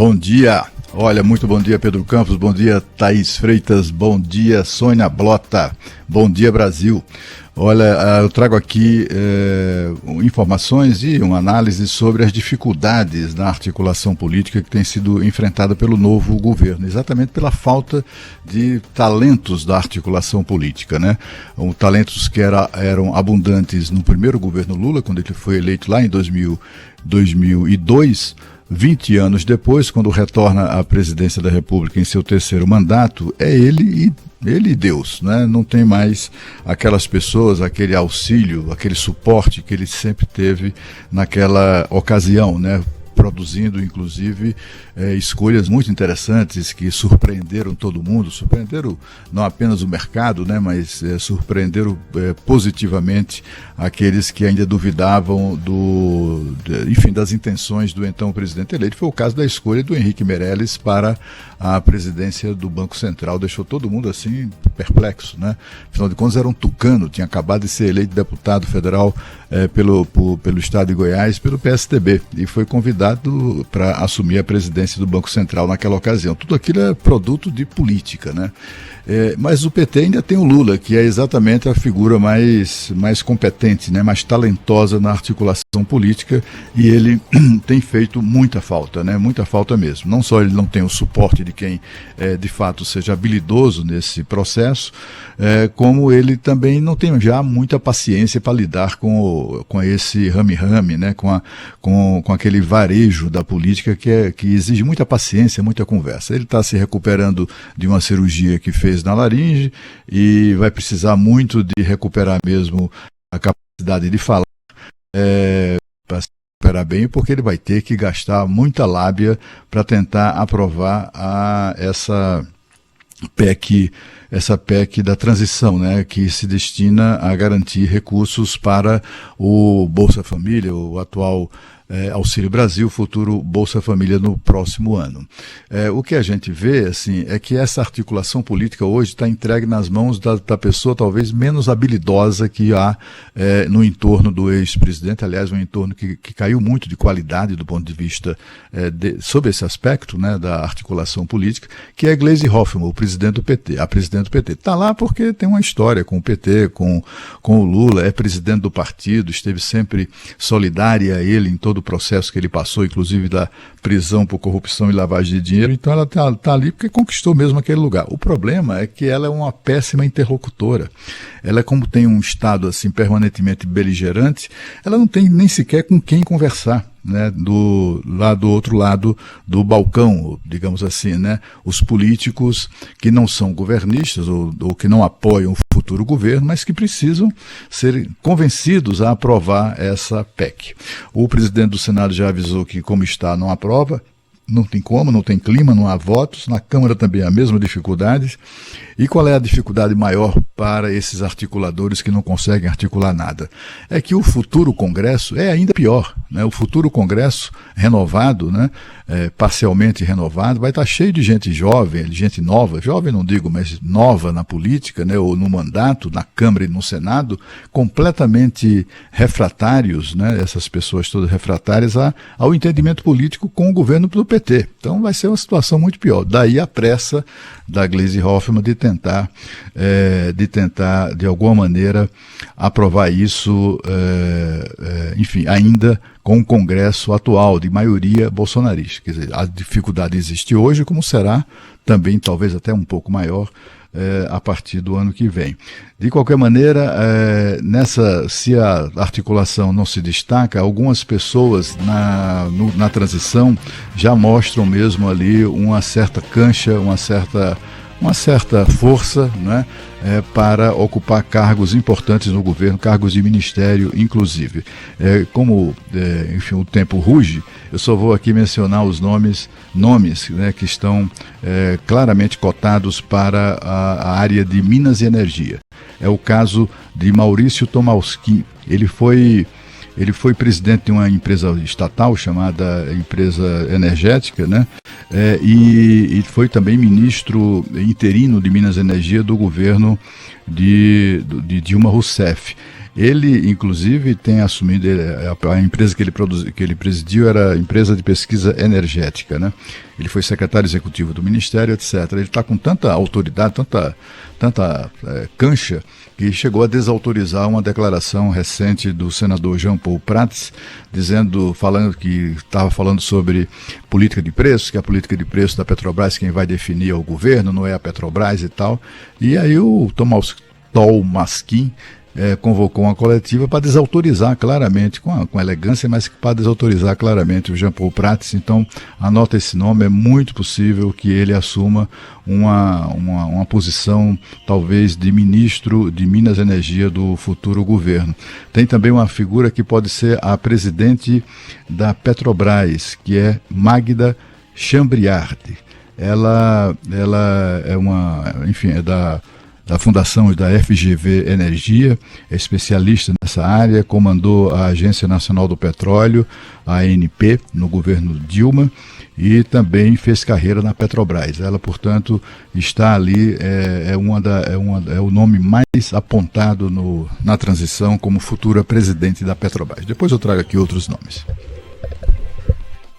Bom dia, olha, muito bom dia Pedro Campos, bom dia Thaís Freitas, bom dia Sônia Blota, bom dia Brasil. Olha, eu trago aqui informações e uma análise sobre as dificuldades na articulação política que tem sido enfrentada pelo novo governo, exatamente pela falta de talentos da articulação política, né? Talentos que eram abundantes no primeiro governo Lula, quando ele foi eleito lá em 2002, 20 anos depois, quando retorna à presidência da República em seu terceiro mandato, é ele e Deus, né? Não tem mais aquelas pessoas, aquele auxílio, aquele suporte que ele sempre teve naquela ocasião, né? Produzindo, inclusive, escolhas muito interessantes que surpreenderam todo mundo, surpreenderam não apenas o mercado, né, mas surpreenderam positivamente aqueles que ainda duvidavam das intenções do então presidente eleito. Foi o caso da escolha do Henrique Meirelles para a presidência do Banco Central, deixou todo mundo assim perplexo, né? Afinal de contas era um tucano, tinha acabado de ser eleito deputado federal pelo estado de Goiás, pelo PSDB, e foi convidado para assumir a presidência do Banco Central naquela ocasião. Tudo aquilo é produto de política, né? Mas o PT ainda tem o Lula, que é exatamente a figura mais competente, né? Mais talentosa na articulação política, e ele tem feito muita falta, né? Muita falta mesmo. Não só ele não tem o suporte de quem de fato seja habilidoso nesse processo, como ele também não tem já muita paciência para lidar com esse rame-rame, né? Com aquele varejo da política que exige muita paciência, muita conversa. Ele está se recuperando de uma cirurgia que fez na laringe e vai precisar muito de recuperar mesmo a capacidade de falar para se recuperar bem, porque ele vai ter que gastar muita lábia para tentar aprovar essa PEC da transição, né, que se destina a garantir recursos para o Bolsa Família, o atual Auxílio Brasil, futuro Bolsa Família no próximo ano. O que a gente vê, assim, é que essa articulação política hoje está entregue nas mãos da pessoa talvez menos habilidosa que há no entorno do ex-presidente, aliás, um entorno que caiu muito de qualidade do ponto de vista sobre esse aspecto, né, da articulação política, que é Gleisi Hoffmann, a presidente do PT. Está lá porque tem uma história com o PT, com o Lula, é presidente do partido, esteve sempre solidária a ele em todo o processo que ele passou, inclusive da prisão por corrupção e lavagem de dinheiro. Então ela está ali porque conquistou mesmo aquele lugar. O problema é que ela é uma péssima interlocutora. Ela, como tem um estado assim permanentemente beligerante, ela não tem nem sequer com quem conversar, né, do outro lado do balcão, digamos assim, né, os políticos que não são governistas ou que não apoiam o futuro governo, mas que precisam ser convencidos a aprovar essa PEC. O presidente do Senado já avisou que, como está, não aprova. Não tem como, não tem clima, não há votos. Na Câmara também há a mesma dificuldade. E qual é a dificuldade maior para esses articuladores que não conseguem articular nada? É que o futuro Congresso é ainda pior, né? O futuro Congresso renovado, né? Parcialmente renovado, vai estar cheio de gente jovem, de gente nova, jovem não digo, mas nova na política, né? Ou no mandato, na Câmara e no Senado, completamente refratários, né? Essas pessoas todas refratárias ao entendimento político com o governo do PT. Então vai ser uma situação muito pior. Daí a pressa da Gleisi Hoffmann de tentar, de alguma maneira, aprovar isso, enfim, ainda com o Congresso atual, de maioria bolsonarista. Quer dizer, a dificuldade existe hoje, como será também, talvez até um pouco maior, a partir do ano que vem. De qualquer maneira, se a articulação não se destaca, algumas pessoas na transição já mostram mesmo ali uma certa cancha, uma certa força, né, para ocupar cargos importantes no governo, cargos de ministério, inclusive. Enfim, o tempo ruge, eu só vou aqui mencionar os nomes, né, que estão claramente cotados para a área de Minas e Energia. É o caso de Maurício Tomasquim. Ele foi presidente de uma empresa estatal chamada Empresa Energética, né? E foi também ministro interino de Minas e Energia do governo de Dilma Rousseff. Ele, inclusive, tem assumido, a empresa que ele presidiu era a empresa de pesquisa energética, né? Ele foi secretário executivo do Ministério, etc. Ele está com tanta autoridade, tanta cancha, que chegou a desautorizar uma declaração recente do senador Jean Paul Prats, estava falando sobre política de preços, que a política de preços da Petrobras quem vai definir é o governo, não é a Petrobras e tal. E aí o Tomás Maskin convocou uma coletiva para desautorizar claramente, com elegância, mas para desautorizar claramente o Jean Paul Prats. Então, anota esse nome, é muito possível que ele assuma uma posição, talvez, de ministro de Minas e Energia do futuro governo. Tem também uma figura que pode ser a presidente da Petrobras, que é Magda Chambriard. Ela é da Fundação da FGV Energia, é especialista nessa área, comandou a Agência Nacional do Petróleo, a ANP, no governo Dilma, e também fez carreira na Petrobras. Ela, portanto, está ali, é o nome mais apontado na transição como futura presidente da Petrobras. Depois eu trago aqui outros nomes.